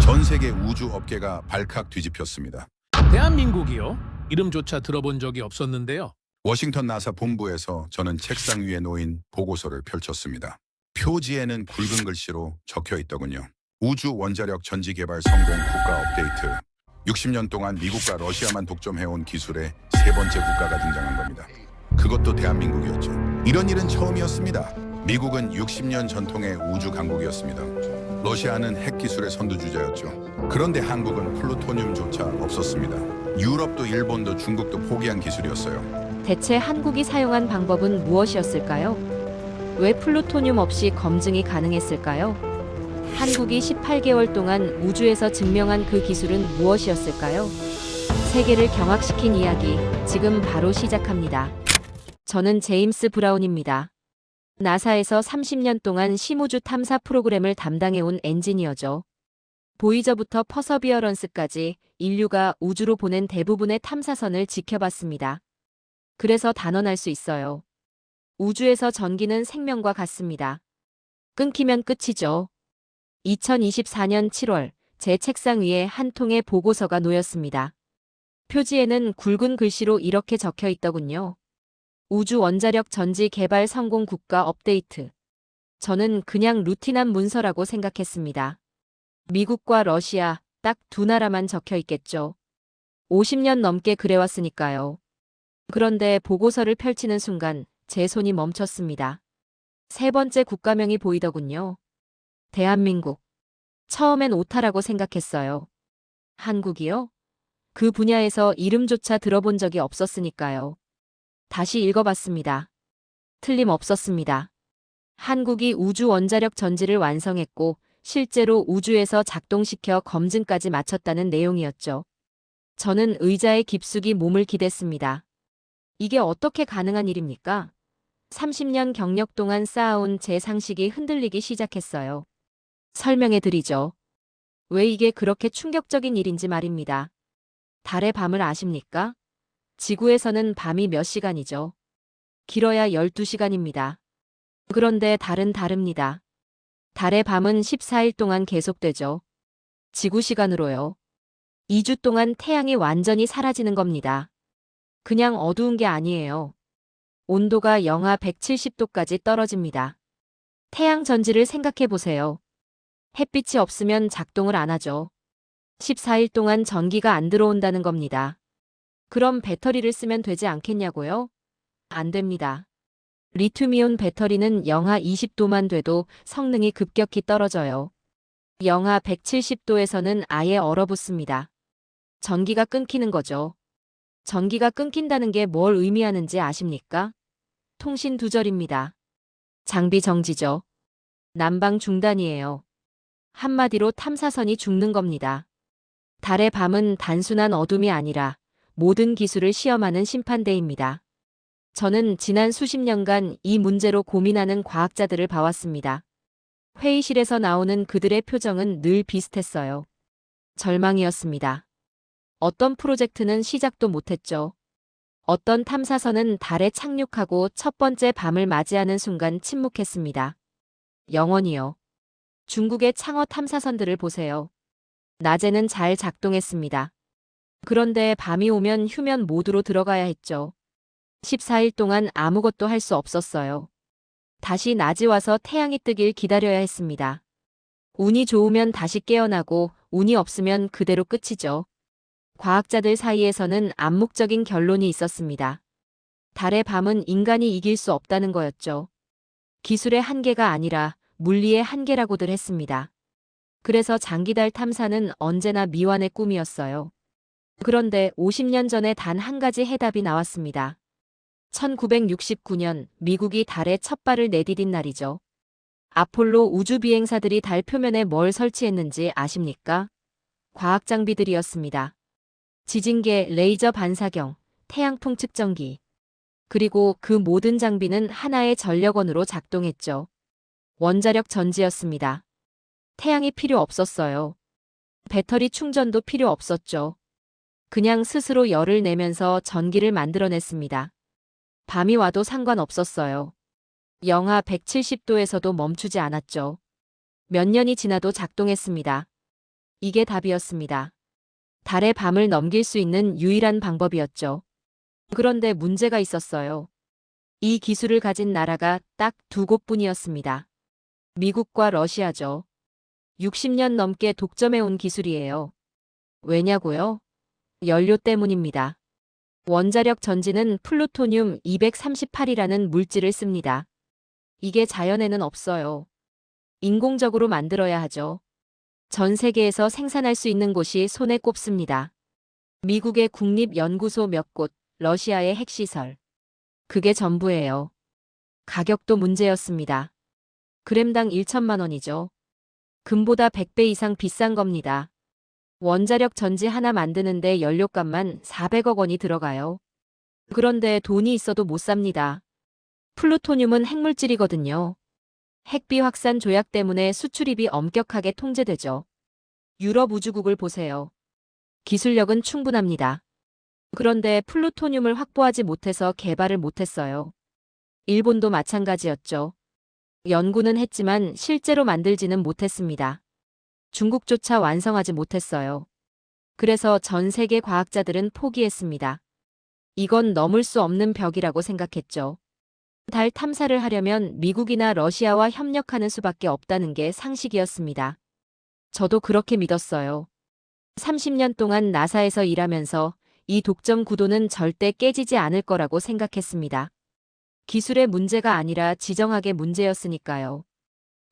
전 세계 우주 업계가 발칵 뒤집혔습니다. 대한민국이요? 이름조차 들어본 적이 없었는데요. 워싱턴 나사 본부에서 저는 책상 위에 놓인 보고서를 펼쳤습니다. 표지에는 굵은 글씨로 적혀 있더군요. 우주 원자력 전지 개발 성공 국가 업데이트. 60년 동안 미국과 러시아만 독점해온 기술의 세 번째 국가가 등장한 겁니다. 그것도 대한민국이었죠. 이런 일은 처음이었습니다. 미국은 60년 전통의 우주 강국이었습니다. 러시아는 핵 기술의 선두주자였죠. 그런데 한국은 플루토늄조차 없었습니다. 유럽도 일본도 중국도 포기한 기술이었어요. 대체 한국이 사용한 방법은 무엇이었을까요? 왜 플루토늄 없이 검증이 가능했을까요? 한국이 18개월 동안 우주에서 증명한 그 기술은 무엇이었을까요? 세계를 경악시킨 이야기, 지금 바로 시작합니다. 저는 제임스 브라운입니다. 나사에서 30년 동안 심우주 탐사 프로그램을 담당해온 엔지니어죠. 보이저부터 퍼서비어런스까지 인류가 우주로 보낸 대부분의 탐사선을 지켜봤습니다. 그래서 단언할 수 있어요. 우주에서 전기는 생명과 같습니다. 끊기면 끝이죠. 2024년 7월, 제 책상 위에 한 통의 보고서가 놓였습니다. 표지에는 굵은 글씨로 이렇게 적혀 있더군요. 우주 원자력 전지 개발 성공 국가 업데이트. 저는 그냥 루틴한 문서라고 생각했습니다. 미국과 러시아, 딱 두 나라만 적혀 있겠죠. 50년 넘게 그래왔으니까요. 그런데 보고서를 펼치는 순간 제 손이 멈췄습니다. 세 번째 국가명이 보이더군요. 대한민국. 처음엔 오타라고 생각했어요. 한국이요? 그 분야에서 이름조차 들어본 적이 없었으니까요. 다시 읽어봤습니다. 틀림없었습니다. 한국이 우주 원자력 전지를 완성했고 실제로 우주에서 작동시켜 검증까지 마쳤다는 내용이었죠. 저는 의자에 깊숙이 몸을 기댔습니다. 이게 어떻게 가능한 일입니까? 30년 경력 동안 쌓아온 제 상식이 흔들리기 시작했어요. 설명해 드리죠. 왜 이게 그렇게 충격적인 일인지 말입니다. 달의 밤을 아십니까? 지구에서는 밤이 몇 시간이죠? 길어야 12시간입니다. 그런데 달은 다릅니다. 달의 밤은 14일 동안 계속되죠. 지구 시간으로요. 2주 동안 태양이 완전히 사라지는 겁니다. 그냥 어두운 게 아니에요. 온도가 영하 170도까지 떨어집니다. 태양 전지를 생각해 보세요. 햇빛이 없으면 작동을 안 하죠. 14일 동안 전기가 안 들어온다는 겁니다. 그럼 배터리를 쓰면 되지 않겠냐고요? 안 됩니다. 리튬이온 배터리는 영하 20도만 돼도 성능이 급격히 떨어져요. 영하 170도에서는 아예 얼어붙습니다. 전기가 끊기는 거죠. 전기가 끊긴다는 게 뭘 의미하는지 아십니까? 통신 두절입니다. 장비 정지죠. 난방 중단이에요. 한마디로 탐사선이 죽는 겁니다. 달의 밤은 단순한 어둠이 아니라 모든 기술을 시험하는 심판대입니다. 저는 지난 수십 년간 이 문제로 고민하는 과학자들을 봐왔습니다. 회의실에서 나오는 그들의 표정은 늘 비슷했어요. 절망이었습니다. 어떤 프로젝트는 시작도 못했죠. 어떤 탐사선은 달에 착륙하고 첫 번째 밤을 맞이하는 순간 침묵했습니다. 영원히요. 중국의 창어 탐사선들을 보세요. 낮에는 잘 작동했습니다. 그런데 밤이 오면 휴면 모드로 들어가야 했죠. 14일 동안 아무것도 할 수 없었어요. 다시 낮이 와서 태양이 뜨길 기다려야 했습니다. 운이 좋으면 다시 깨어나고 운이 없으면 그대로 끝이죠. 과학자들 사이에서는 암묵적인 결론이 있었습니다. 달의 밤은 인간이 이길 수 없다는 거였죠. 기술의 한계가 아니라 물리의 한계라고들 했습니다. 그래서 장기달 탐사는 언제나 미완의 꿈이었어요. 그런데 50년 전에 단 한 가지 해답이 나왔습니다. 1969년 미국이 달에 첫 발을 내디딘 날이죠. 아폴로 우주비행사들이 달 표면에 뭘 설치했는지 아십니까? 과학 장비들이었습니다. 지진계, 레이저 반사경, 태양풍 측정기. 그리고 그 모든 장비는 하나의 전력원으로 작동했죠. 원자력 전지였습니다. 태양이 필요 없었어요. 배터리 충전도 필요 없었죠. 그냥 스스로 열을 내면서 전기를 만들어냈습니다. 밤이 와도 상관없었어요. 영하 170도에서도 멈추지 않았죠. 몇 년이 지나도 작동했습니다. 이게 답이었습니다. 달의 밤을 넘길 수 있는 유일한 방법이었죠. 그런데 문제가 있었어요. 이 기술을 가진 나라가 딱 두 곳뿐이었습니다. 미국과 러시아죠. 60년 넘게 독점해온 기술이에요. 왜냐고요? 연료 때문입니다. 원자력 전지는 플루토늄 238이라는 물질을 씁니다. 이게 자연에는 없어요. 인공적으로 만들어야 하죠. 전 세계에서 생산할 수 있는 곳이 손에 꼽습니다. 미국의 국립연구소 몇 곳, 러시아의 핵시설. 그게 전부예요. 가격도 문제였습니다. 그램당 1천만 원이죠. 금보다 100배 이상 비싼 겁니다. 원자력 전지 하나 만드는데 연료값만 400억 원이 들어가요. 그런데 돈이 있어도 못 삽니다. 플루토늄은 핵물질이거든요. 핵비 확산 조약 때문에 수출입이 엄격하게 통제되죠. 유럽 우주국을 보세요. 기술력은 충분합니다. 그런데 플루토늄을 확보하지 못해서 개발을 못했어요. 일본도 마찬가지였죠. 연구는 했지만 실제로 만들지는 못했습니다. 중국조차 완성하지 못했어요. 그래서 전 세계 과학자들은 포기했습니다. 이건 넘을 수 없는 벽이라고 생각했죠. 달 탐사를 하려면 미국이나 러시아와 협력하는 수밖에 없다는 게 상식이었습니다. 저도 그렇게 믿었어요. 30년 동안 나사에서 일하면서 이 독점 구도는 절대 깨지지 않을 거라고 생각했습니다. 기술의 문제가 아니라 지정학의 문제였으니까요.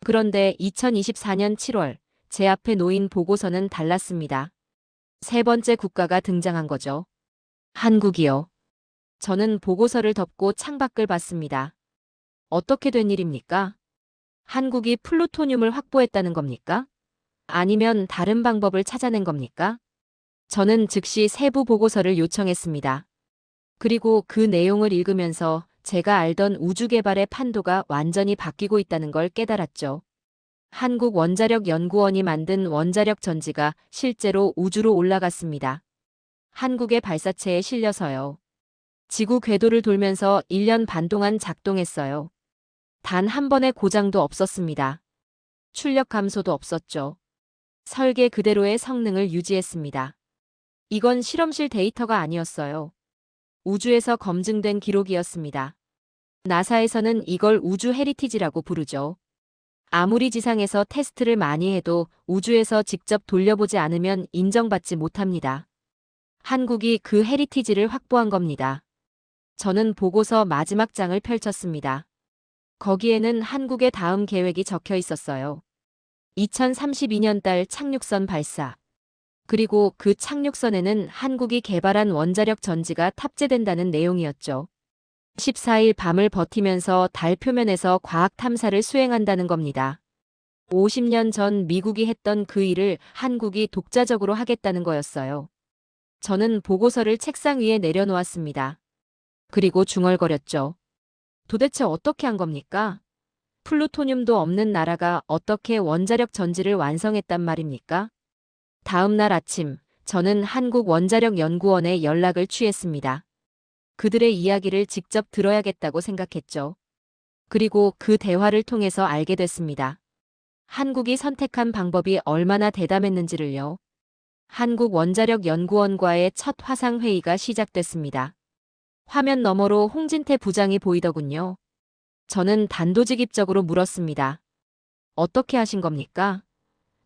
그런데 2024년 7월 제 앞에 놓인 보고서는 달랐습니다. 세 번째 국가가 등장한 거죠. 한국이요. 저는 보고서를 덮고 창밖을 봤습니다. 어떻게 된 일입니까? 한국이 플루토늄을 확보했다는 겁니까? 아니면 다른 방법을 찾아낸 겁니까? 저는 즉시 세부 보고서를 요청했습니다. 그리고 그 내용을 읽으면서 제가 알던 우주 개발의 판도가 완전히 바뀌고 있다는 걸 깨달았죠. 한국원자력연구원이 만든 원자력 전지가 실제로 우주로 올라갔습니다. 한국의 발사체에 실려서요. 지구 궤도를 돌면서 1년 반 동안 작동했어요. 단 한 번의 고장도 없었습니다. 출력 감소도 없었죠. 설계 그대로의 성능을 유지했습니다. 이건 실험실 데이터가 아니었어요. 우주에서 검증된 기록이었습니다. 나사에서는 이걸 우주 헤리티지라고 부르죠. 아무리 지상에서 테스트를 많이 해도 우주에서 직접 돌려보지 않으면 인정받지 못합니다. 한국이 그 헤리티지를 확보한 겁니다. 저는 보고서 마지막 장을 펼쳤습니다. 거기에는 한국의 다음 계획이 적혀 있었어요. 2032년 달 착륙선 발사. 그리고 그 착륙선에는 한국이 개발한 원자력 전지가 탑재된다는 내용이었죠. 14일 밤을 버티면서 달 표면에서 과학 탐사를 수행한다는 겁니다. 50년 전 미국이 했던 그 일을 한국이 독자적으로 하겠다는 거였어요. 저는 보고서를 책상 위에 내려놓았습니다. 그리고 중얼거렸죠. 도대체 어떻게 한 겁니까? 플루토늄도 없는 나라가 어떻게 원자력 전지를 완성했단 말입니까? 다음 날 아침, 저는 한국원자력연구원에 연락을 취했습니다. 그들의 이야기를 직접 들어야겠다고 생각했죠. 그리고 그 대화를 통해서 알게 됐습니다. 한국이 선택한 방법이 얼마나 대담했는지를요. 한국원자력연구원과의 첫 화상회의가 시작됐습니다. 화면 너머로 홍진태 부장이 보이더군요. 저는 단도직입적으로 물었습니다. 어떻게 하신 겁니까?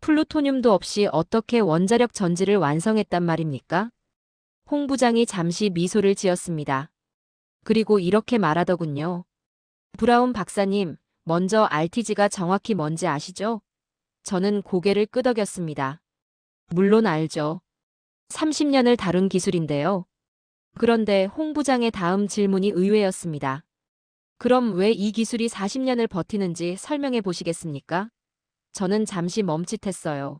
플루토늄도 없이 어떻게 원자력 전지를 완성했단 말입니까? 홍 부장이 잠시 미소를 지었습니다. 그리고 이렇게 말하더군요. 브라운 박사님, 먼저 RTG가 정확히 뭔지 아시죠? 저는 고개를 끄덕였습니다. 물론 알죠. 30년을 다룬 기술인데요. 그런데 홍 부장의 다음 질문이 의외였습니다. 그럼 왜 이 기술이 40년을 버티는지 설명해 보시겠습니까? 저는 잠시 멈칫했어요.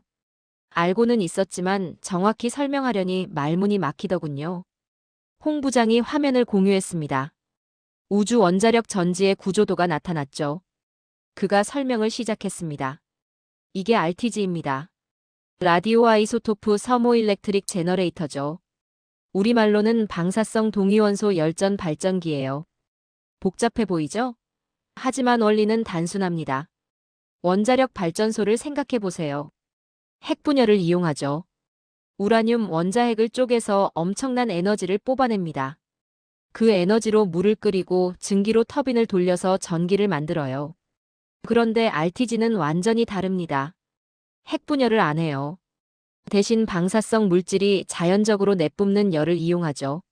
알고는 있었지만 정확히 설명하려니 말문이 막히더군요. 홍 부장이 화면을 공유했습니다. 우주 원자력 전지의 구조도가 나타났죠. 그가 설명을 시작했습니다. 이게 RTG입니다. 라디오 아이소토프 서모일렉트릭 제너레이터죠. 우리말로는 방사성 동위원소 열전 발전기예요. 복잡해 보이죠? 하지만 원리는 단순합니다. 원자력 발전소를 생각해 보세요. 핵분열을 이용하죠. 우라늄 원자핵을 쪼개서 엄청난 에너지를 뽑아냅니다. 그 에너지로 물을 끓이고 증기로 터빈을 돌려서 전기를 만들어요. 그런데 RTG는 완전히 다릅니다. 핵분열을 안 해요. 대신 방사성 물질이 자연적으로 내뿜는 열을 이용하죠.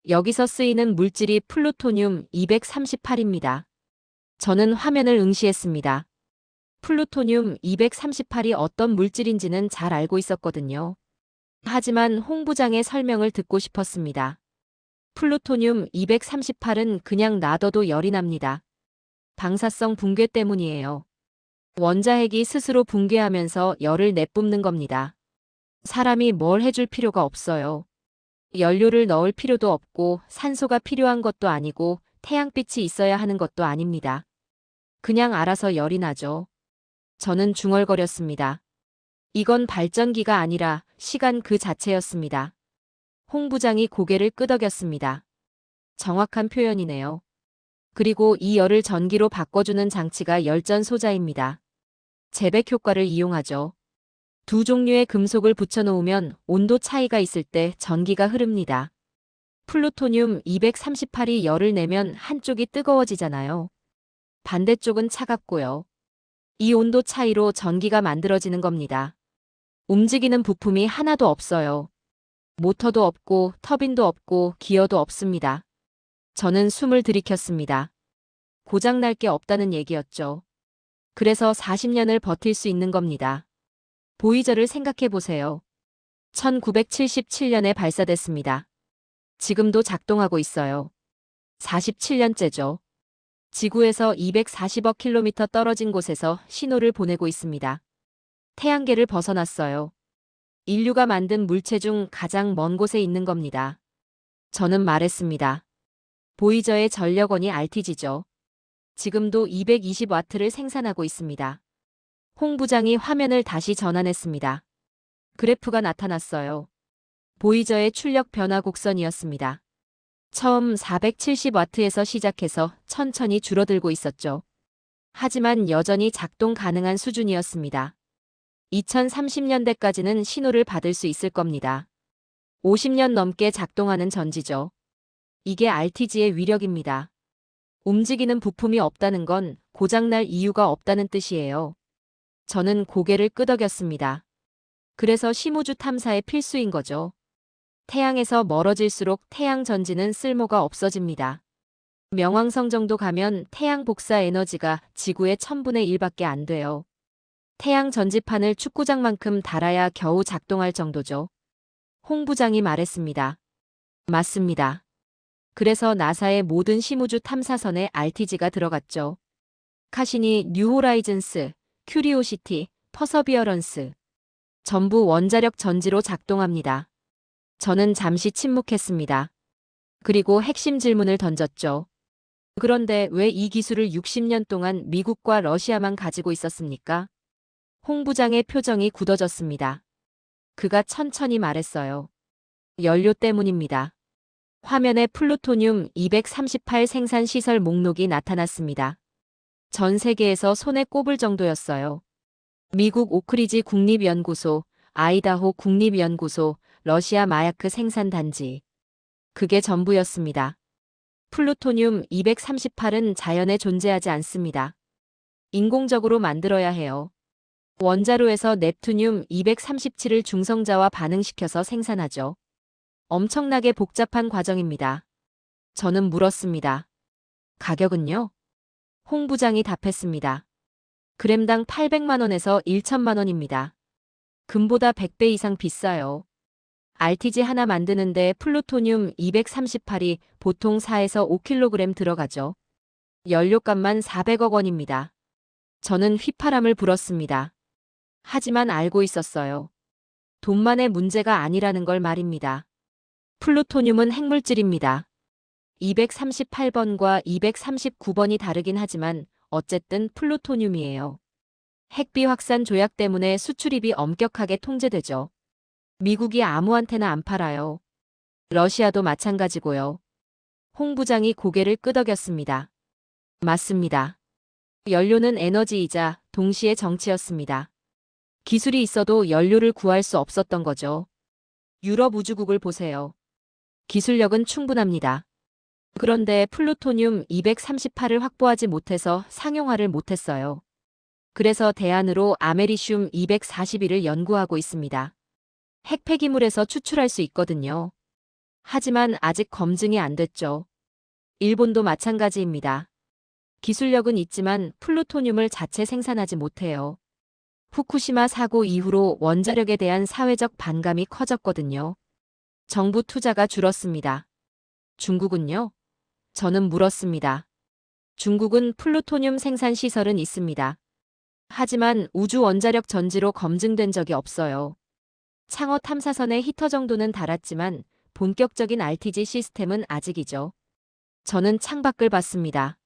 여기서 쓰이는 물질이 플루토늄 238입니다. 저는 화면을 응시했습니다. 플루토늄 238이 어떤 물질인지는 잘 알고 있었거든요. 하지만 홍 부장의 설명을 듣고 싶었습니다. 플루토늄 238은 그냥 놔둬도 열이 납니다. 방사성 붕괴 때문이에요. 원자핵이 스스로 붕괴하면서 열을 내뿜는 겁니다. 사람이 뭘 해줄 필요가 없어요. 연료를 넣을 필요도 없고 산소가 필요한 것도 아니고 태양빛이 있어야 하는 것도 아닙니다. 그냥 알아서 열이 나죠. 저는 중얼거렸습니다. 이건 발전기가 아니라 시간 그 자체였습니다. 홍 부장이 고개를 끄덕였습니다. 정확한 표현이네요. 그리고 이 열을 전기로 바꿔주는 장치가 열전 소자입니다. 재백 효과를 이용하죠. 두 종류의 금속을 붙여놓으면 온도 차이가 있을 때 전기가 흐릅니다. 플루토늄 238이 열을 내면 한쪽이 뜨거워지잖아요. 반대쪽은 차갑고요. 이 온도 차이로 전기가 만들어지는 겁니다. 움직이는 부품이 하나도 없어요. 모터도 없고 터빈도 없고 기어도 없습니다. 저는 숨을 들이켰습니다. 고장날 게 없다는 얘기였죠. 그래서 40년을 버틸 수 있는 겁니다. 보이저를 생각해 보세요. 1977년에 발사됐습니다. 지금도 작동하고 있어요. 47년째죠. 지구에서 240억 킬로미터 떨어진 곳에서 신호를 보내고 있습니다. 태양계를 벗어났어요. 인류가 만든 물체 중 가장 먼 곳에 있는 겁니다. 저는 말했습니다. 보이저의 전력원이 RTG죠. 지금도 220와트를 생산하고 있습니다. 홍 부장이 화면을 다시 전환했습니다. 그래프가 나타났어요. 보이저의 출력 변화 곡선이었습니다. 처음 470와트에서 시작해서 천천히 줄어들고 있었죠. 하지만 여전히 작동 가능한 수준이었습니다. 2030년대까지는 신호를 받을 수 있을 겁니다. 50년 넘게 작동하는 전지죠. 이게 RTG의 위력입니다. 움직이는 부품이 없다는 건 고장날 이유가 없다는 뜻이에요. 저는 고개를 끄덕였습니다. 그래서 심우주 탐사의 필수인 거죠. 태양에서 멀어질수록 태양 전지는 쓸모가 없어집니다. 명왕성 정도 가면 태양 복사 에너지가 지구의 1000분의 1밖에 안 돼요. 태양 전지판을 축구장만큼 달아야 겨우 작동할 정도죠. 홍 부장이 말했습니다. 맞습니다. 그래서 나사의 모든 심우주 탐사선에 RTG가 들어갔죠. 카시니, 뉴호라이즌스, 큐리오시티, 퍼서비어런스. 전부 원자력 전지로 작동합니다. 저는 잠시 침묵했습니다. 그리고 핵심 질문을 던졌죠. 그런데 왜 이 기술을 60년 동안 미국과 러시아만 가지고 있었습니까? 홍 부장의 표정이 굳어졌습니다. 그가 천천히 말했어요. 연료 때문입니다. 화면에 플루토늄 238 생산 시설 목록이 나타났습니다. 전 세계에서 손에 꼽을 정도였어요. 미국 오크리지 국립연구소, 아이다호 국립연구소, 러시아 마야크 생산단지. 그게 전부였습니다. 플루토늄 238은 자연에 존재하지 않습니다. 인공적으로 만들어야 해요. 원자로에서 넵투늄 237을 중성자와 반응시켜서 생산하죠. 엄청나게 복잡한 과정입니다. 저는 물었습니다. 가격은요? 홍 부장이 답했습니다. 그램당 800만 원에서 1천만 원입니다. 금보다 100배 이상 비싸요. RTG 하나 만드는데 플루토늄 238이 보통 4에서 5kg 들어가죠. 연료값만 400억 원입니다. 저는 휘파람을 불었습니다. 하지만 알고 있었어요. 돈만의 문제가 아니라는 걸 말입니다. 플루토늄은 핵물질입니다. 238번과 239번이 다르긴 하지만 어쨌든 플루토늄이에요. 핵비 확산 조약 때문에 수출입이 엄격하게 통제되죠. 미국이 아무한테나 안 팔아요. 러시아도 마찬가지고요. 홍 부장이 고개를 끄덕였습니다. 맞습니다. 연료는 에너지이자 동시에 정치였습니다. 기술이 있어도 연료를 구할 수 없었던 거죠. 유럽 우주국을 보세요. 기술력은 충분합니다. 그런데 플루토늄 238을 확보하지 못해서 상용화를 못했어요. 그래서 대안으로 아메리슘 241을 연구하고 있습니다. 핵폐기물에서 추출할 수 있거든요. 하지만 아직 검증이 안 됐죠. 일본도 마찬가지입니다. 기술력은 있지만 플루토늄을 자체 생산하지 못해요. 후쿠시마 사고 이후로 원자력에 대한 사회적 반감이 커졌거든요. 정부 투자가 줄었습니다. 중국은요? 저는 물었습니다. 중국은 플루토늄 생산 시설은 있습니다. 하지만 우주 원자력 전지로 검증된 적이 없어요. 창어 탐사선의 히터 정도는 달았지만 본격적인 RTG 시스템은 아직이죠. 저는 창밖을 봤습니다.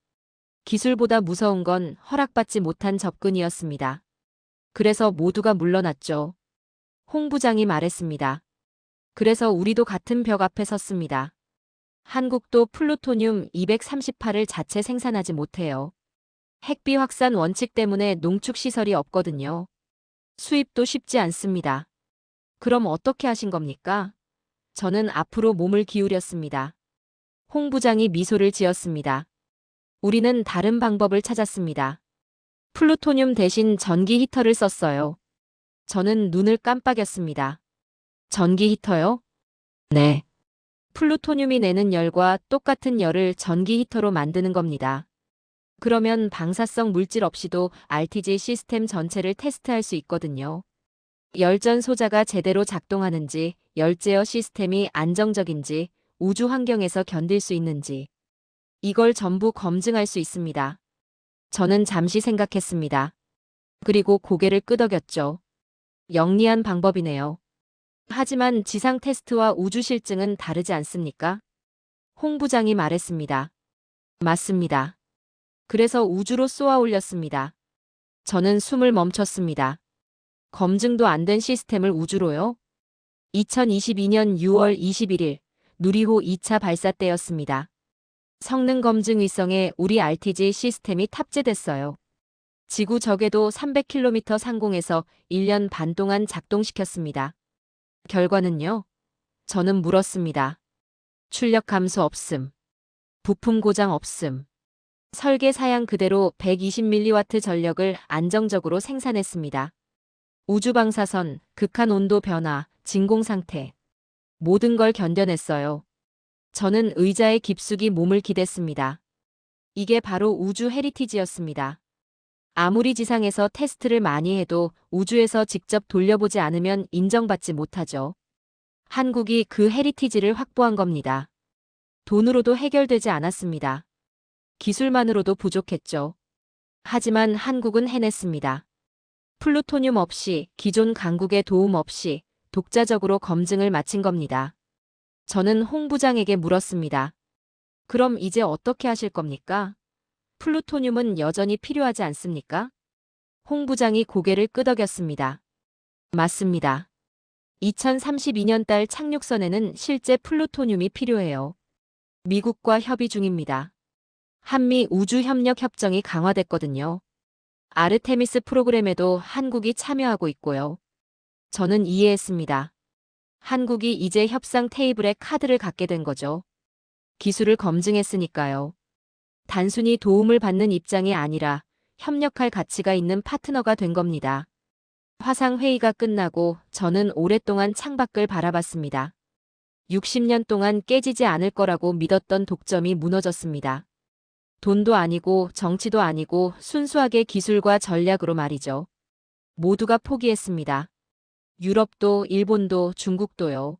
기술보다 무서운 건 허락받지 못한 접근이었습니다. 그래서 모두가 물러났죠. 홍 부장이 말했습니다. 그래서 우리도 같은 벽 앞에 섰습니다. 한국도 플루토늄 238을 자체 생산하지 못해요. 핵비 확산 원칙 때문에 농축 시설이 없거든요. 수입도 쉽지 않습니다. 그럼 어떻게 하신 겁니까? 저는 앞으로 몸을 기울였습니다. 홍 부장이 미소를 지었습니다. 우리는 다른 방법을 찾았습니다. 플루토늄 대신 전기 히터를 썼어요. 저는 눈을 깜빡였습니다. 전기 히터요? 네. 플루토늄이 내는 열과 똑같은 열을 전기 히터로 만드는 겁니다. 그러면 방사성 물질 없이도 RTG 시스템 전체를 테스트할 수 있거든요. 열전 소자가 제대로 작동하는지, 열제어 시스템이 안정적인지, 우주 환경에서 견딜 수 있는지. 이걸 전부 검증할 수 있습니다. 저는 잠시 생각했습니다. 그리고 고개를 끄덕였죠. 영리한 방법이네요. 하지만 지상 테스트와 우주 실증은 다르지 않습니까? 홍 부장이 말했습니다. 맞습니다. 그래서 우주로 쏘아 올렸습니다. 저는 숨을 멈췄습니다. 검증도 안 된 시스템을 우주로요? 2022년 6월 21일 누리호 2차 발사 때였습니다. 성능 검증 위성에 우리 RTG 시스템이 탑재됐어요. 지구 적에도 300km 상공에서 1년 반 동안 작동시켰습니다. 결과는요? 저는 물었습니다. 출력 감소 없음. 부품 고장 없음. 설계 사양 그대로 120mW 전력을 안정적으로 생산했습니다. 우주 방사선, 극한 온도 변화, 진공 상태. 모든 걸 견뎌냈어요. 저는 의자에 깊숙이 몸을 기댔습니다. 이게 바로 우주 헤리티지였습니다. 아무리 지상에서 테스트를 많이 해도 우주에서 직접 돌려보지 않으면 인정받지 못하죠. 한국이 그 헤리티지를 확보한 겁니다. 돈으로도 해결되지 않았습니다. 기술만으로도 부족했죠. 하지만 한국은 해냈습니다. 플루토늄 없이, 기존 강국의 도움 없이 독자적으로 검증을 마친 겁니다. 저는 홍 부장에게 물었습니다. 그럼 이제 어떻게 하실 겁니까? 플루토늄은 여전히 필요하지 않습니까? 홍 부장이 고개를 끄덕였습니다. 맞습니다. 2032년 달 착륙선에는 실제 플루토늄이 필요해요. 미국과 협의 중입니다. 한미 우주협력 협정이 강화됐거든요. 아르테미스 프로그램에도 한국이 참여하고 있고요. 저는 이해했습니다. 한국이 이제 협상 테이블에 카드를 갖게 된 거죠. 기술을 검증했으니까요. 단순히 도움을 받는 입장이 아니라 협력할 가치가 있는 파트너가 된 겁니다. 화상 회의가 끝나고 저는 오랫동안 창밖을 바라봤습니다. 60년 동안 깨지지 않을 거라고 믿었던 독점이 무너졌습니다. 돈도 아니고 정치도 아니고 순수하게 기술과 전략으로 말이죠. 모두가 포기했습니다. 유럽도 일본도 중국도요.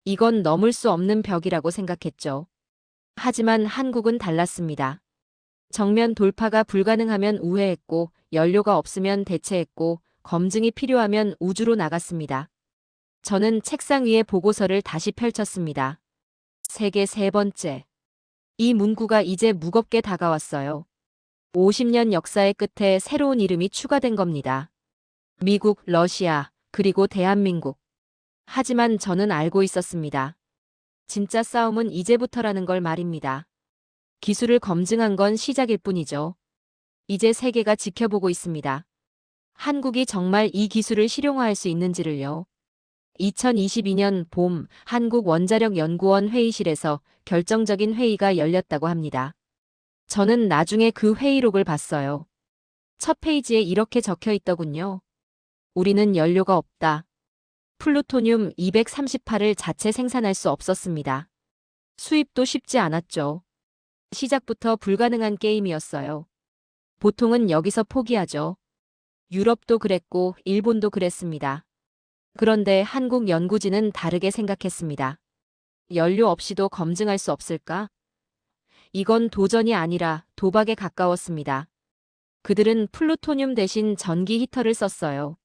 이건 넘을 수 없는 벽이라고 생각했죠. 하지만 한국은 달랐습니다. 정면 돌파가 불가능하면 우회했고 연료가 없으면 대체했고 검증이 필요하면 우주로 나갔습니다. 저는 책상 위에 보고서를 다시 펼쳤습니다. 세계 세 번째. 이 문구가 이제 무겁게 다가왔어요. 50년 역사의 끝에 새로운 이름이 추가된 겁니다. 미국, 러시아, 그리고 대한민국. 하지만 저는 알고 있었습니다. 진짜 싸움은 이제부터라는 걸 말입니다. 기술을 검증한 건 시작일 뿐이죠. 이제 세계가 지켜보고 있습니다. 한국이 정말 이 기술을 실용화할 수 있는지를요. 2022년 봄 한국원자력연구원 회의실에서 결정적인 회의가 열렸다고 합니다. 저는 나중에 그 회의록을 봤어요. 첫 페이지에 이렇게 적혀 있더군요. 우리는 연료가 없다. 플루토늄 238을 자체 생산할 수 없었습니다. 수입도 쉽지 않았죠. 시작부터 불가능한 게임이었어요. 보통은 여기서 포기하죠. 유럽도 그랬고 일본도 그랬습니다. 그런데 한국 연구진은 다르게 생각했습니다. 연료 없이도 검증할 수 없을까? 이건 도전이 아니라 도박에 가까웠습니다. 그들은 플루토늄 대신 전기 히터를 썼어요.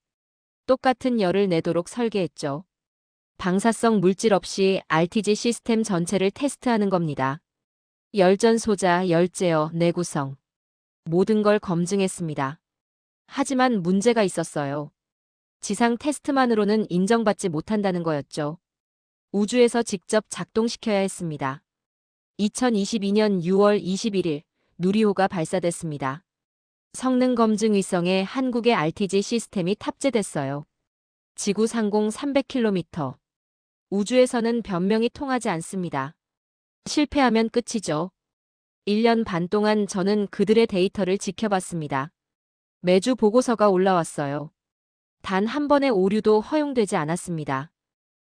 똑같은 열을 내도록 설계했죠. 방사성 물질 없이 RTG 시스템 전체를 테스트하는 겁니다. 열전 소자, 열제어, 내구성. 모든 걸 검증했습니다. 하지만 문제가 있었어요. 지상 테스트만으로는 인정받지 못한다는 거였죠. 우주에서 직접 작동시켜야 했습니다. 2022년 6월 21일 누리호가 발사됐습니다. 성능 검증 위성에 한국의 RTG 시스템이 탑재됐어요. 지구 상공 300km. 우주에서는 변명이 통하지 않습니다. 실패하면 끝이죠. 1년 반 동안 저는 그들의 데이터를 지켜봤습니다. 매주 보고서가 올라왔어요. 단 한 번의 오류도 허용되지 않았습니다.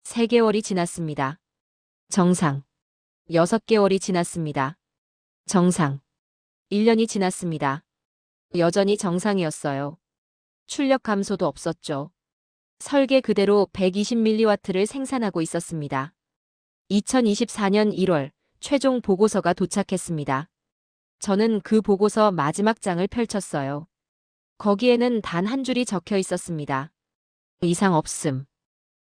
3개월이 지났습니다. 정상. 6개월이 지났습니다. 정상. 1년이 지났습니다. 여전히 정상이었어요. 출력 감소도 없었죠. 설계 그대로 120mW를 생산하고 있었습니다. 2024년 1월 최종 보고서가 도착했습니다. 저는 그 보고서 마지막 장을 펼쳤어요. 거기에는 단 한 줄이 적혀 있었습니다. 이상 없음.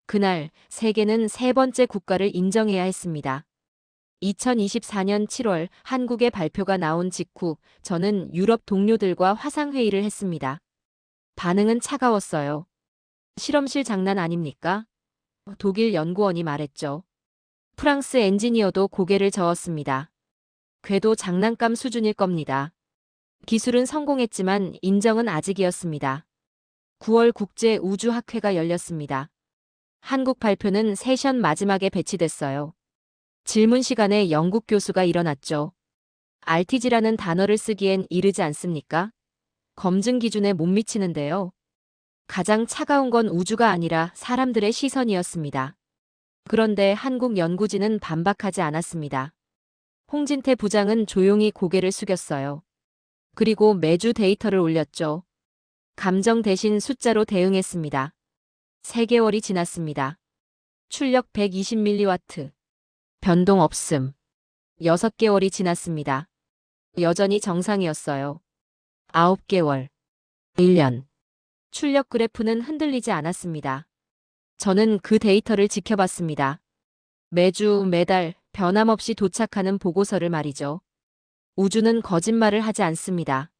그날 세계는 세 번째 국가를 인정해야 했습니다. 2024년 7월 한국의 발표가 나온 직후 저는 유럽 동료들과 화상회의를 했습니다. 반응은 차가웠어요. 실험실 장난 아닙니까? 독일 연구원이 말했죠. 프랑스 엔지니어도 고개를 저었습니다. 궤도 장난감 수준일 겁니다. 기술은 성공했지만 인정은 아직이었습니다. 9월 국제우주학회가 열렸습니다. 한국 발표는 세션 마지막에 배치됐어요. 질문 시간에 영국 교수가 일어났죠. RTG라는 단어를 쓰기엔 이르지 않습니까? 검증 기준에 못 미치는데요. 가장 차가운 건 우주가 아니라 사람들의 시선이었습니다. 그런데 한국 연구진은 반박하지 않았습니다. 홍진태 부장은 조용히 고개를 숙였어요. 그리고 매주 데이터를 올렸죠. 감정 대신 숫자로 대응했습니다. 3개월이 지났습니다. 출력 120mW. 변동 없음. 6개월이 지났습니다. 여전히 정상이었어요. 9개월. 1년. 출력 그래프는 흔들리지 않았습니다. 저는 그 데이터를 지켜봤습니다. 매주, 매달 변함없이 도착하는 보고서를 말이죠. 우주는 거짓말을 하지 않습니다.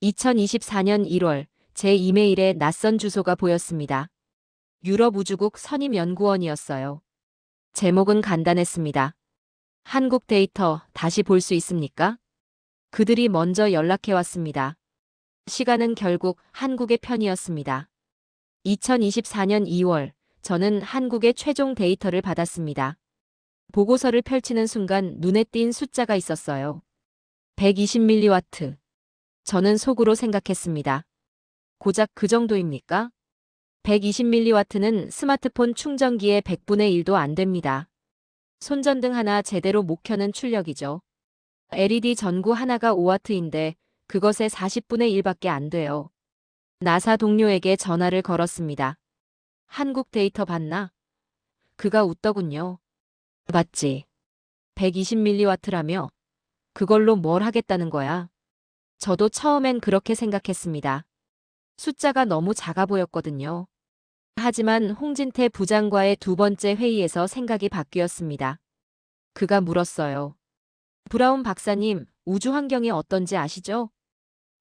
2024년 1월 제 이메일에 낯선 주소가 보였습니다. 유럽 우주국 선임연구원이었어요. 제목은 간단했습니다. 한국 데이터 다시 볼 수 있습니까? 그들이 먼저 연락해왔습니다. 시간은 결국 한국의 편이었습니다. 2024년 2월 저는 한국의 최종 데이터를 받았습니다. 보고서를 펼치는 순간 눈에 띈 숫자가 있었어요. 120mW. 저는 속으로 생각했습니다. 고작 그 정도입니까? 120mW는 스마트폰 충전기의 100분의 1도 안 됩니다. 손전등 하나 제대로 못 켜는 출력이죠. LED 전구 하나가 5W인데 그것의 40분의 1밖에 안 돼요. 나사 동료에게 전화를 걸었습니다. 한국 데이터 봤나? 그가 웃더군요. 봤지. 120mW라며? 그걸로 뭘 하겠다는 거야? 저도 처음엔 그렇게 생각했습니다. 숫자가 너무 작아 보였거든요. 하지만 홍진태 부장과의 두 번째 회의에서 생각이 바뀌었습니다. 그가 물었어요. 브라운 박사님, 우주 환경이 어떤지 아시죠?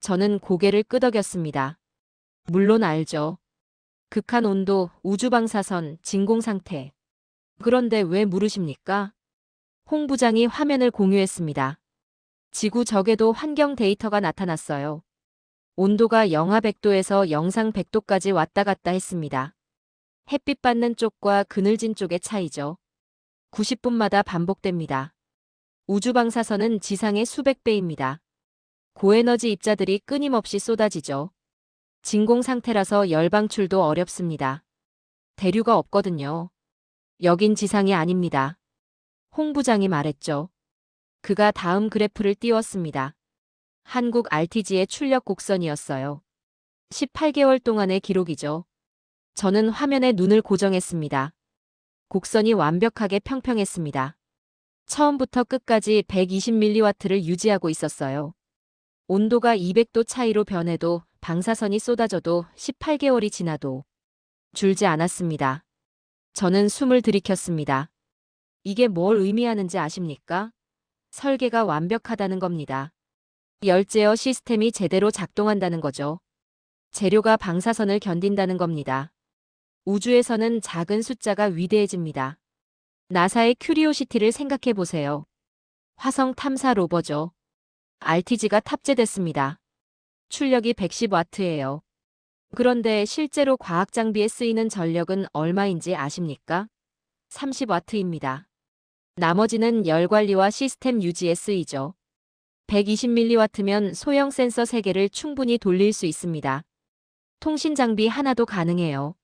저는 고개를 끄덕였습니다. 물론 알죠. 극한 온도, 우주 방사선, 진공 상태. 그런데 왜 물으십니까? 홍 부장이 화면을 공유했습니다. 지구 적에도 환경 데이터가 나타났어요. 온도가 영하 100도에서 영상 100도까지 왔다 갔다 했습니다. 햇빛 받는 쪽과 그늘진 쪽의 차이죠. 90분마다 반복됩니다. 우주 방사선은 지상의 수백 배입니다. 고에너지 입자들이 끊임없이 쏟아지죠. 진공 상태라서 열 방출도 어렵습니다. 대류가 없거든요. 여긴 지상이 아닙니다. 홍 부장이 말했죠. 그가 다음 그래프를 띄웠습니다. 한국 RTG의 출력 곡선이었어요. 18개월 동안의 기록이죠. 저는 화면에 눈을 고정했습니다. 곡선이 완벽하게 평평했습니다. 처음부터 끝까지 120mW를 유지하고 있었어요. 온도가 200도 차이로 변해도 방사선이 쏟아져도 18개월이 지나도 줄지 않았습니다. 저는 숨을 들이켰습니다. 이게 뭘 의미하는지 아십니까? 설계가 완벽하다는 겁니다. 열제어 시스템이 제대로 작동한다는 거죠. 재료가 방사선을 견딘다는 겁니다. 우주에서는 작은 숫자가 위대해집니다. 나사의 큐리오시티를 생각해 보세요. 화성 탐사 로버죠. RTG가 탑재됐습니다. 출력이 110W예요. 그런데 실제로 과학 장비에 쓰이는 전력은 얼마인지 아십니까? 30W입니다. 나머지는 열 관리와 시스템 유지에 쓰이죠. 120mW면 소형 센서 3개를 충분히 돌릴 수 있습니다. 통신 장비 하나도 가능해요.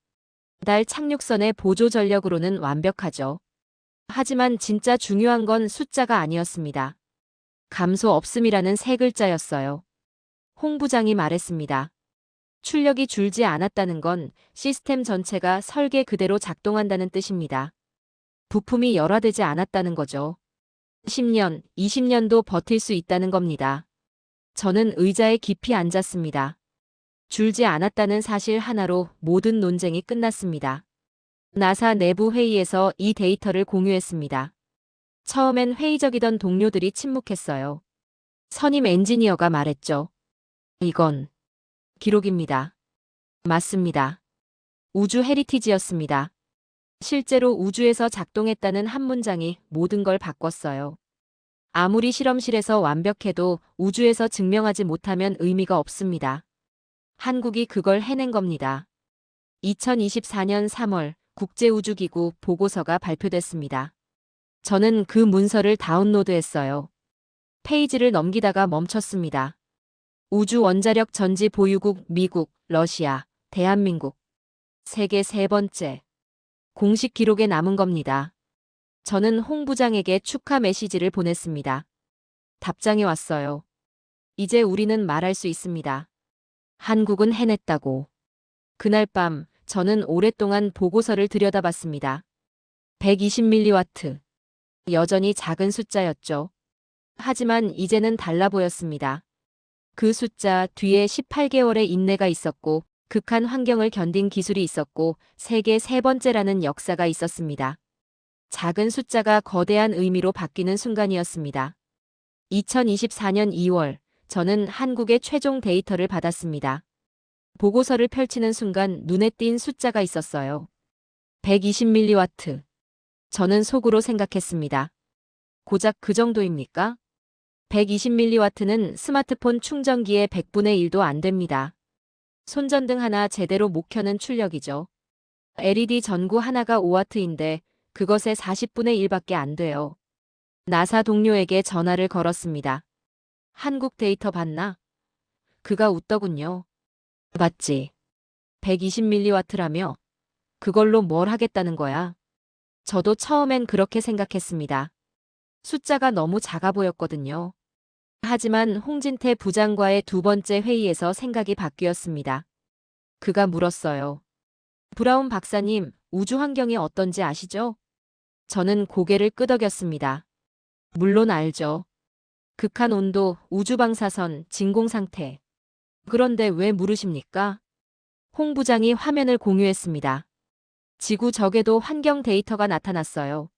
달 착륙선의 보조 전력으로는 완벽하죠. 하지만 진짜 중요한 건 숫자가 아니었습니다. 감소 없음이라는 3글자였어요. 홍 부장이 말했습니다. 출력이 줄지 않았다는 건 시스템 전체가 설계 그대로 작동한다는 뜻입니다. 부품이 열화되지 않았다는 거죠. 10년, 20년도 버틸 수 있다는 겁니다. 저는 의자에 깊이 앉았습니다. 줄지 않았다는 사실 하나로 모든 논쟁이 끝났습니다. 나사 내부 회의에서 이 데이터를 공유했습니다. 처음엔 회의적이던 동료들이 침묵했어요. 선임 엔지니어가 말했죠. 이건 기록입니다. 맞습니다. 우주 헤리티지였습니다. 실제로 우주에서 작동했다는 한 문장이 모든 걸 바꿨어요. 아무리 실험실에서 완벽해도 우주에서 증명하지 못하면 의미가 없습니다. 한국이 그걸 해낸 겁니다. 2024년 3월 국제우주기구 보고서가 발표됐습니다. 저는 그 문서를 다운로드했어요. 페이지를 넘기다가 멈췄습니다. 우주 원자력 전지 보유국 미국, 러시아, 대한민국. 세계 3번째. 공식 기록에 남은 겁니다. 저는 홍 부장에게 축하 메시지를 보냈습니다. 답장이 왔어요. 이제 우리는 말할 수 있습니다. 한국은 해냈다고. 그날 밤 저는 오랫동안 보고서를 들여다봤습니다. 120mW. 여전히 작은 숫자였죠. 하지만 이제는 달라 보였습니다. 그 숫자 뒤에 18개월의 인내가 있었고 극한 환경을 견딘 기술이 있었고 세계 3번째라는 역사가 있었습니다. 작은 숫자가 거대한 의미로 바뀌는 순간이었습니다. 2024년 2월 저는 한국의 최종 데이터를 받았습니다. 보고서를 펼치는 순간 눈에 띈 숫자가 있었어요. 120mW. 저는 속으로 생각했습니다. 고작 그 정도입니까? 120mW는 스마트폰 충전기의 100분의 1도 안 됩니다. 손전등 하나 제대로 못 켜는 출력이죠. LED 전구 하나가 5W인데 그것의 40분의 1밖에 안 돼요. 나사 동료에게 전화를 걸었습니다. 한국 데이터 봤나? 그가 웃더군요. 맞지. 120mW라며? 그걸로 뭘 하겠다는 거야? 저도 처음엔 그렇게 생각했습니다. 숫자가 너무 작아 보였거든요. 하지만 홍진태 부장과의 두 번째 회의에서 생각이 바뀌었습니다. 그가 물었어요. 브라운 박사님, 우주 환경이 어떤지 아시죠? 저는 고개를 끄덕였습니다. 물론 알죠. 극한 온도, 우주 방사선, 진공 상태. 그런데 왜 물으십니까? 홍 부장이 화면을 공유했습니다. 지구 적에도 환경 데이터가 나타났어요.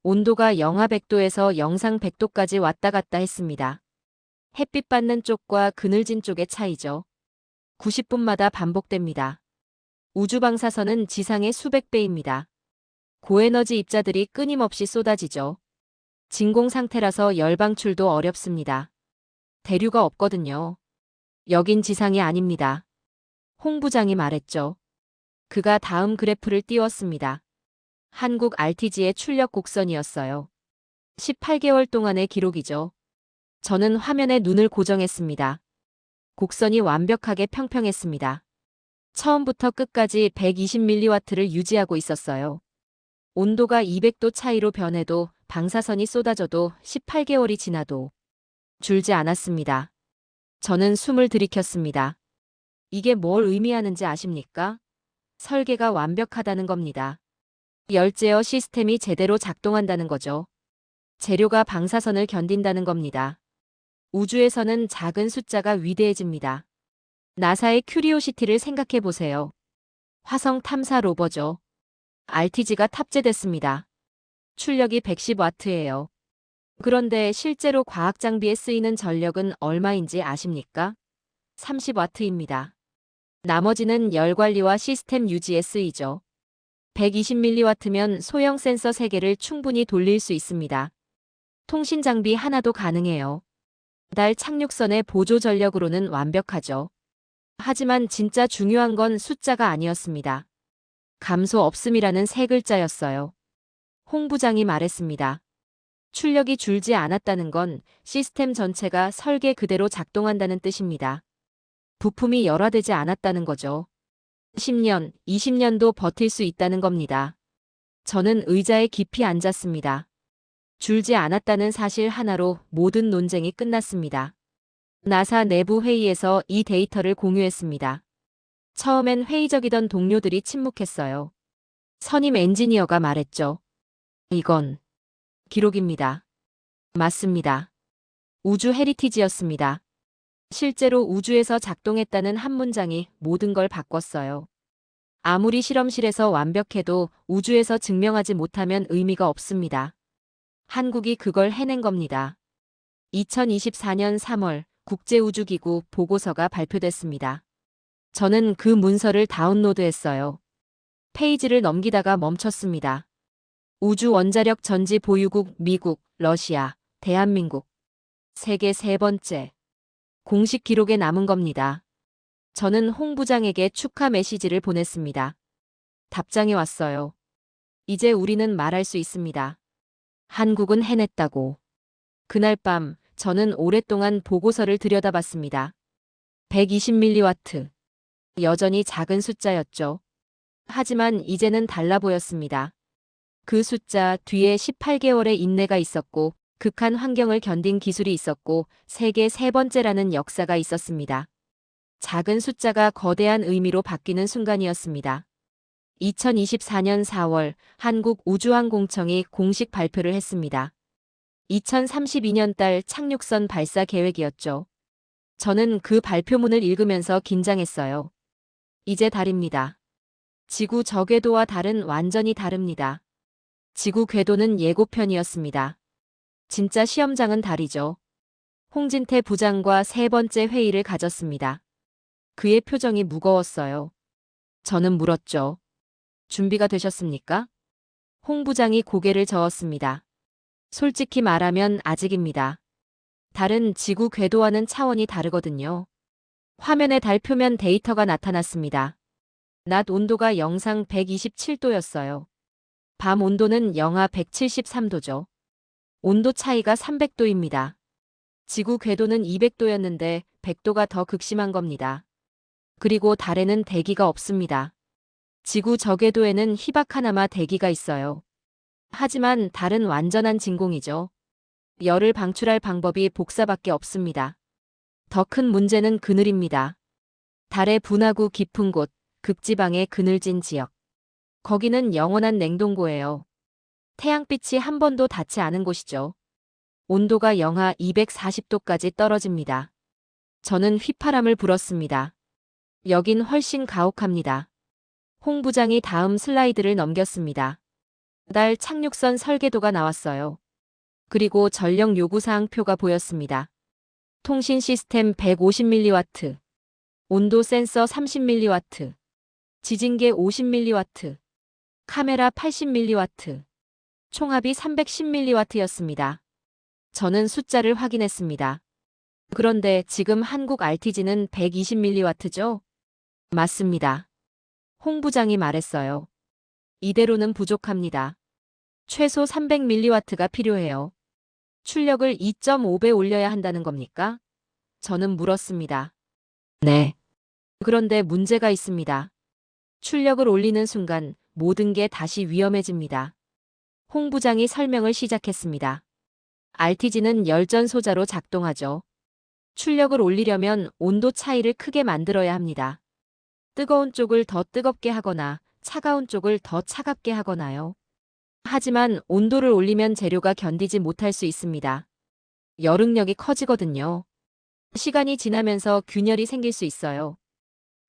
온도가 영하 100도에서 영상 100도까지 왔다 갔다 했습니다. 햇빛 받는 쪽과 그늘진 쪽의 차이죠. 90분마다 반복됩니다. 우주 방사선은 지상의 수백 배입니다. 고에너지 입자들이 끊임없이 쏟아지죠. 진공 상태라서 열 방출도 어렵습니다. 대류가 없거든요. 여긴 지상이 아닙니다. 홍 부장이 말했죠. 그가 다음 그래프를 띄웠습니다. 한국 RTG의 출력 곡선이었어요. 18개월 동안의 기록이죠. 저는 화면에 눈을 고정했습니다. 곡선이 완벽하게 평평했습니다. 처음부터 끝까지 120mW를 유지하고 있었어요. 온도가 200도 차이로 변해도 방사선이 쏟아져도 18개월이 지나도 줄지 않았습니다. 저는 숨을 들이켰습니다. 이게 뭘 의미하는지 아십니까? 설계가 완벽하다는 겁니다. 열제어 시스템이 제대로 작동한다는 거죠. 재료가 방사선을 견딘다는 겁니다. 우주에서는 작은 숫자가 위대해집니다. 나사의 큐리오시티를 생각해 보세요. 화성 탐사 로버죠. RTG가 탑재됐습니다. 출력이 110W예요. 그런데 실제로 과학 장비에 쓰이는 전력은 얼마인지 아십니까? 30W입니다. 나머지는 열 관리와 시스템 유지에 쓰이죠. 120mW면 소형 센서 3개를 충분히 돌릴 수 있습니다. 통신 장비 하나도 가능해요. 달 착륙선의 보조 전력으로는 완벽하죠. 하지만 진짜 중요한 건 숫자가 아니었습니다. 감소 없음이라는 3글자였어요. 홍 부장이 말했습니다. 출력이 줄지 않았다는 건 시스템 전체가 설계 그대로 작동한다는 뜻입니다. 부품이 열화되지 않았다는 거죠. 10년, 20년도 버틸 수 있다는 겁니다. 저는 의자에 깊이 앉았습니다. 줄지 않았다는 사실 하나로 모든 논쟁이 끝났습니다. 나사 내부 회의에서 이 데이터를 공유했습니다. 처음엔 회의적이던 동료들이 침묵했어요. 선임 엔지니어가 말했죠. 이건 기록입니다. 맞습니다. 우주 헤리티지였습니다. 실제로 우주에서 작동했다는 한 문장이 모든 걸 바꿨어요. 아무리 실험실에서 완벽해도 우주에서 증명하지 못하면 의미가 없습니다. 한국이 그걸 해낸 겁니다. 2024년 3월 국제우주기구 보고서가 발표됐습니다. 저는 그 문서를 다운로드했어요. 페이지를 넘기다가 멈췄습니다. 우주 원자력 전지 보유국 미국, 러시아, 대한민국. 세계 3번째. 공식 기록에 남은 겁니다. 저는 홍 부장에게 축하 메시지를 보냈습니다. 답장이 왔어요. 이제 우리는 말할 수 있습니다. 한국은 해냈다고. 그날 밤 저는 오랫동안 보고서를 들여다봤습니다. 120mW. 여전히 작은 숫자였죠. 하지만 이제는 달라 보였습니다. 그 숫자 뒤에 18개월의 인내가 있었고 극한 환경을 견딘 기술이 있었고 세계 3번째라는 역사가 있었습니다. 작은 숫자가 거대한 의미로 바뀌는 순간이었습니다. 2024년 4월 한국우주항공청이 공식 발표를 했습니다. 2032년 달 착륙선 발사 계획이었죠. 저는 그 발표문을 읽으면서 긴장했어요. 이제 달입니다. 지구 저궤도와 달은 완전히 다릅니다. 지구 궤도는 예고편이었습니다. 진짜 시험장은 달이죠. 홍진태 부장과 3번째 회의를 가졌습니다. 그의 표정이 무거웠어요. 저는 물었죠. 준비가 되셨습니까? 홍 부장이 고개를 저었습니다. 솔직히 말하면 아직입니다. 달은 지구 궤도와는 차원이 다르거든요. 화면에 달 표면 데이터가 나타났습니다. 낮 온도가 영상 127도였어요. 밤 온도는 영하 173도죠. 온도 차이가 300도입니다. 지구 궤도는 200도였는데 100도가 더 극심한 겁니다. 그리고 달에는 대기가 없습니다. 지구 저궤도에는 희박하나마 대기가 있어요. 하지만 달은 완전한 진공이죠. 열을 방출할 방법이 복사밖에 없습니다. 더 큰 문제는 그늘입니다. 달의 분화구 깊은 곳, 극지방의 그늘진 지역. 거기는 영원한 냉동고예요. 태양빛이 한 번도 닿지 않은 곳이죠. 온도가 영하 240도까지 떨어집니다. 저는 휘파람을 불었습니다. 여긴 훨씬 가혹합니다. 홍 부장이 다음 슬라이드를 넘겼습니다. 달 착륙선 설계도가 나왔어요. 그리고 전력 요구사항표가 보였습니다. 통신 시스템 150mW, 온도 센서 30mW, 지진계 50mW, 카메라 80mW, 총합이 310mW였습니다. 저는 숫자를 확인했습니다. 그런데 지금 한국 RTG는 120mW죠? 맞습니다. 홍 부장이 말했어요. 이대로는 부족합니다. 최소 300mW가 필요해요. 출력을 2.5배 올려야 한다는 겁니까? 저는 물었습니다. 네. 그런데 문제가 있습니다. 출력을 올리는 순간 모든 게 다시 위험해집니다. 홍 부장이 설명을 시작했습니다. RTG는 열전 소자로 작동하죠. 출력을 올리려면 온도 차이를 크게 만들어야 합니다. 뜨거운 쪽을 더 뜨겁게 하거나 차가운 쪽을 더 차갑게 하거나요. 하지만 온도를 올리면 재료가 견디지 못할 수 있습니다. 열응력이 커지거든요. 시간이 지나면서 균열이 생길 수 있어요.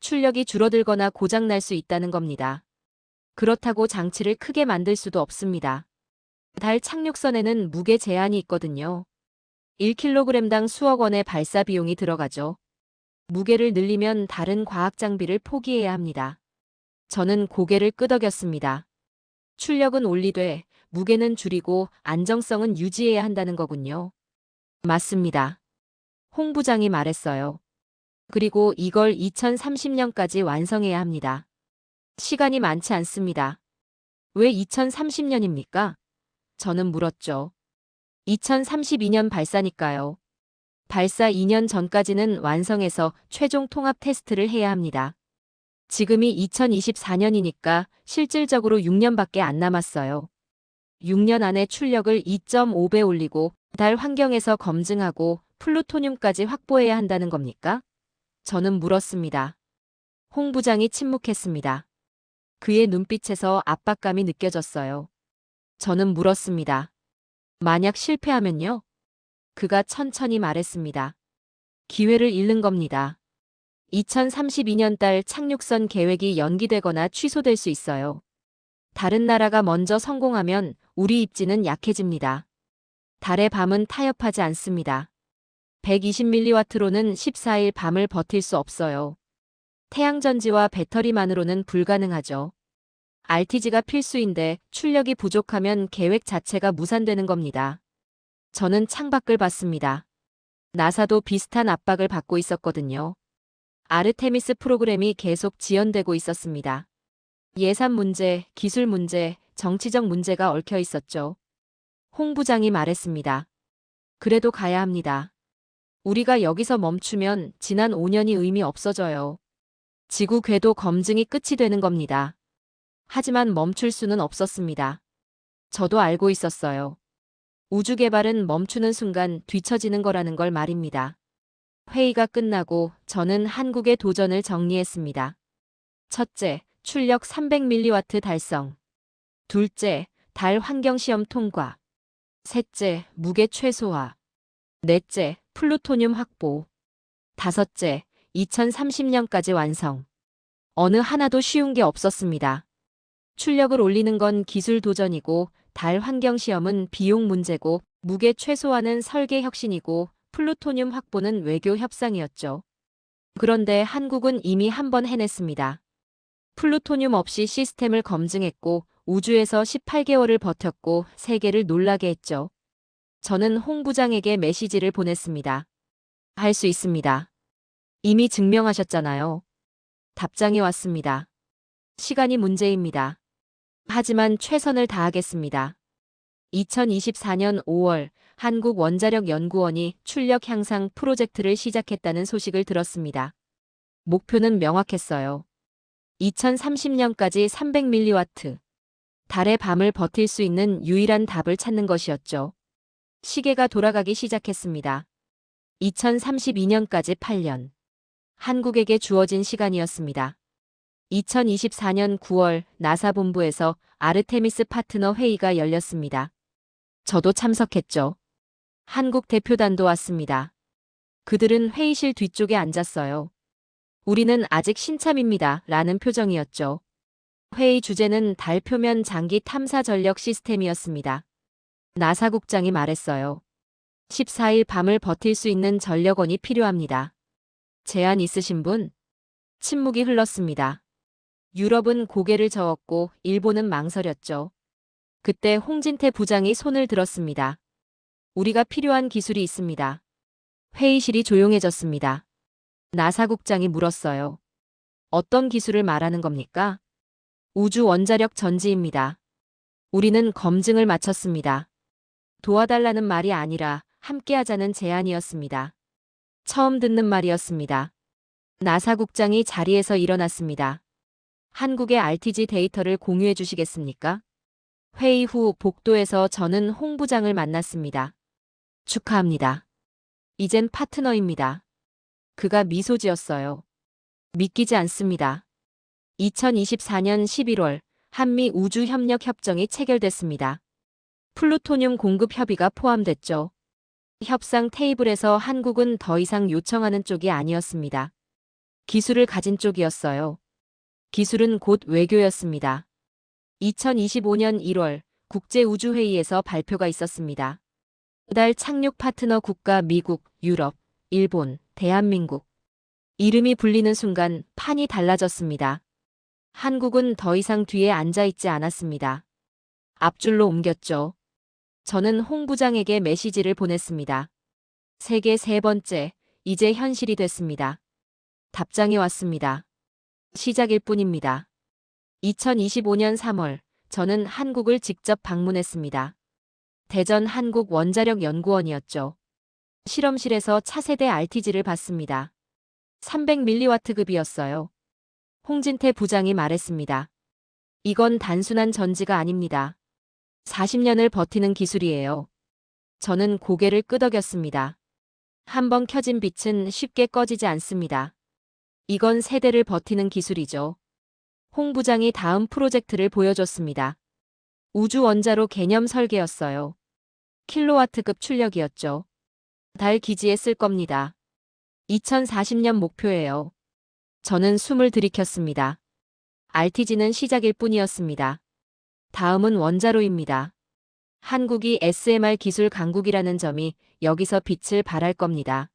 출력이 줄어들거나 고장날 수 있다는 겁니다. 그렇다고 장치를 크게 만들 수도 없습니다. 달 착륙선에는 무게 제한이 있거든요. 1kg당 수억 원의 발사 비용이 들어가죠. 무게를 늘리면 다른 과학 장비를 포기해야 합니다. 저는 고개를 끄덕였습니다. 출력은 올리되 무게는 줄이고 안정성은 유지해야 한다는 거군요. 맞습니다. 홍 부장이 말했어요. 그리고 이걸 2030년까지 완성해야 합니다. 시간이 많지 않습니다. 왜 2030년입니까? 저는 물었죠. 2032년 발사니까요. 발사 2년 전까지는 완성해서 최종 통합 테스트를 해야 합니다. 지금이 2024년이니까 실질적으로 6년밖에 안 남았어요. 6년 안에 출력을 2.5배 올리고 달 환경에서 검증하고 플루토늄까지 확보해야 한다는 겁니까? 저는 물었습니다. 홍 부장이 침묵했습니다. 그의 눈빛에서 압박감이 느껴졌어요. 저는 물었습니다. 만약 실패하면요? 그가 천천히 말했습니다. 기회를 잃는 겁니다. 2032년 달 착륙선 계획이 연기되거나 취소될 수 있어요. 다른 나라가 먼저 성공하면 우리 입지는 약해집니다. 달의 밤은 타협하지 않습니다. 120mW로는 14일 밤을 버틸 수 없어요. 태양전지와 배터리만으로는 불가능하죠. RTG가 필수인데 출력이 부족하면 계획 자체가 무산되는 겁니다. 저는 창밖을 봤습니다. 나사도 비슷한 압박을 받고 있었거든요. 아르테미스 프로그램이 계속 지연되고 있었습니다. 예산 문제, 기술 문제, 정치적 문제가 얽혀 있었죠. 홍 부장이 말했습니다. 그래도 가야 합니다. 우리가 여기서 멈추면 지난 5년이 의미 없어져요. 지구 궤도 검증이 끝이 되는 겁니다. 하지만 멈출 수는 없었습니다. 저도 알고 있었어요. 우주 개발은 멈추는 순간 뒤처지는 거라는 걸 말입니다. 회의가 끝나고 저는 한국의 도전을 정리했습니다. 첫째, 출력 300mW 달성. 둘째, 달 환경시험 통과. 셋째, 무게 최소화. 넷째, 플루토늄 확보. 다섯째, 2030년까지 완성. 어느 하나도 쉬운 게 없었습니다. 출력을 올리는 건 기술 도전이고 달 환경시험은 비용 문제고 무게 최소화는 설계 혁신이고 플루토늄 확보는 외교 협상이었죠. 그런데 한국은 이미 한 번 해냈습니다. 플루토늄 없이 시스템을 검증했고 우주에서 18개월을 버텼고 세계를 놀라게 했죠. 저는 홍 부장에게 메시지를 보냈습니다. 할 수 있습니다. 이미 증명하셨잖아요. 답장이 왔습니다. 시간이 문제입니다. 하지만 최선을 다하겠습니다. 2024년 5월 한국원자력연구원이 출력 향상 프로젝트를 시작했다는 소식을 들었습니다. 목표는 명확했어요. 2030년까지 300mW. 달의 밤을 버틸 수 있는 유일한 답을 찾는 것이었죠. 시계가 돌아가기 시작했습니다. 2032년까지 8년. 한국에게 주어진 시간이었습니다. 2024년 9월 나사 본부에서 아르테미스 파트너 회의가 열렸습니다. 저도 참석했죠. 한국 대표단도 왔습니다. 그들은 회의실 뒤쪽에 앉았어요. 우리는 아직 신참입니다. 라는 표정이었죠. 회의 주제는 달 표면 장기 탐사 전력 시스템이었습니다. 나사 국장이 말했어요. 14일 밤을 버틸 수 있는 전력원이 필요합니다. 제안 있으신 분? 침묵이 흘렀습니다. 유럽은 고개를 저었고 일본은 망설였죠. 그때 홍진태 부장이 손을 들었습니다. 우리가 필요한 기술이 있습니다. 회의실이 조용해졌습니다. 나사국장이 물었어요. 어떤 기술을 말하는 겁니까? 우주 원자력 전지입니다. 우리는 검증을 마쳤습니다. 도와달라는 말이 아니라 함께하자는 제안이었습니다. 처음 듣는 말이었습니다. 나사국장이 자리에서 일어났습니다. 한국의 RTG 데이터를 공유해 주시겠습니까? 회의 후 복도에서 저는 홍 부장을 만났습니다. 축하합니다. 이젠 파트너입니다. 그가 미소 지었어요. 믿기지 않습니다. 2024년 11월 한미 우주협력 협정이 체결됐습니다. 플루토늄 공급 협의가 포함됐죠. 협상 테이블에서 한국은 더 이상 요청하는 쪽이 아니었습니다. 기술을 가진 쪽이었어요. 기술은 곧 외교였습니다. 2025년 1월 국제우주회의에서 발표가 있었습니다. 달 착륙 파트너 국가 미국, 유럽, 일본, 대한민국. 이름이 불리는 순간 판이 달라졌습니다. 한국은 더 이상 뒤에 앉아 있지 않았습니다. 앞줄로 옮겼죠. 저는 홍 부장에게 메시지를 보냈습니다. 세계 세 번째, 이제 현실이 됐습니다. 답장이 왔습니다. 시작일 뿐입니다. 2025년 3월, 저는 한국을 직접 방문했습니다. 대전 한국원자력연구원이었죠. 실험실에서 차세대 RTG를 봤습니다. 300mW급이었어요. 홍진태 부장이 말했습니다. 이건 단순한 전지가 아닙니다. 40년을 버티는 기술이에요. 저는 고개를 끄덕였습니다. 한번 켜진 빛은 쉽게 꺼지지 않습니다. 이건 세대를 버티는 기술이죠. 홍 부장이 다음 프로젝트를 보여줬습니다. 우주 원자로 개념 설계였어요. 킬로와트급 출력이었죠. 달 기지에 쓸 겁니다. 2040년 목표예요. 저는 숨을 들이켰습니다. RTG는 시작일 뿐이었습니다. 다음은 원자로입니다. 한국이 SMR 기술 강국이라는 점이 여기서 빛을 발할 겁니다.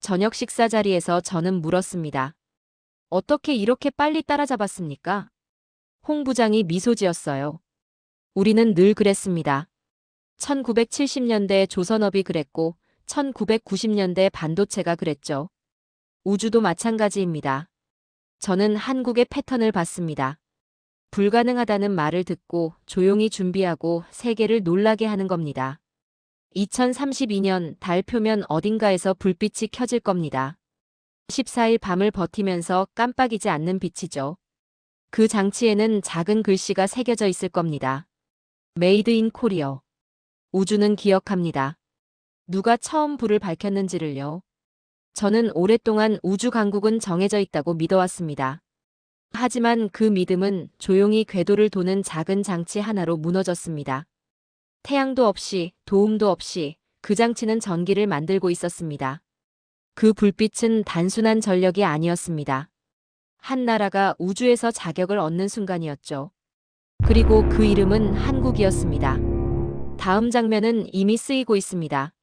저녁 식사 자리에서 저는 물었습니다. 어떻게 이렇게 빨리 따라잡았습니까? 홍 부장이 미소 지었어요. 우리는 늘 그랬습니다. 1970년대 조선업이 그랬고 1990년대 반도체가 그랬죠. 우주도 마찬가지입니다. 저는 한국의 패턴을 봤습니다. 불가능하다는 말을 듣고 조용히 준비하고 세계를 놀라게 하는 겁니다. 2032년 달 표면 어딘가에서 불빛이 켜질 겁니다. 14일 밤을 버티면서 깜빡이지 않는 빛이죠. 그 장치에는 작은 글씨가 새겨져 있을 겁니다. 메이드 인 코리어. 우주는 기억합니다. 누가 처음 불을 밝혔는지를요. 저는 오랫동안 우주 강국은 정해져 있다고 믿어왔습니다. 하지만 그 믿음은 조용히 궤도를 도는 작은 장치 하나로 무너졌습니다. 태양도 없이, 도움도 없이 그 장치는 전기를 만들고 있었습니다. 그 불빛은 단순한 전력이 아니었습니다. 한 나라가 우주에서 자격을 얻는 순간이었죠. 그리고 그 이름은 한국이었습니다. 다음 장면은 이미 쓰이고 있습니다.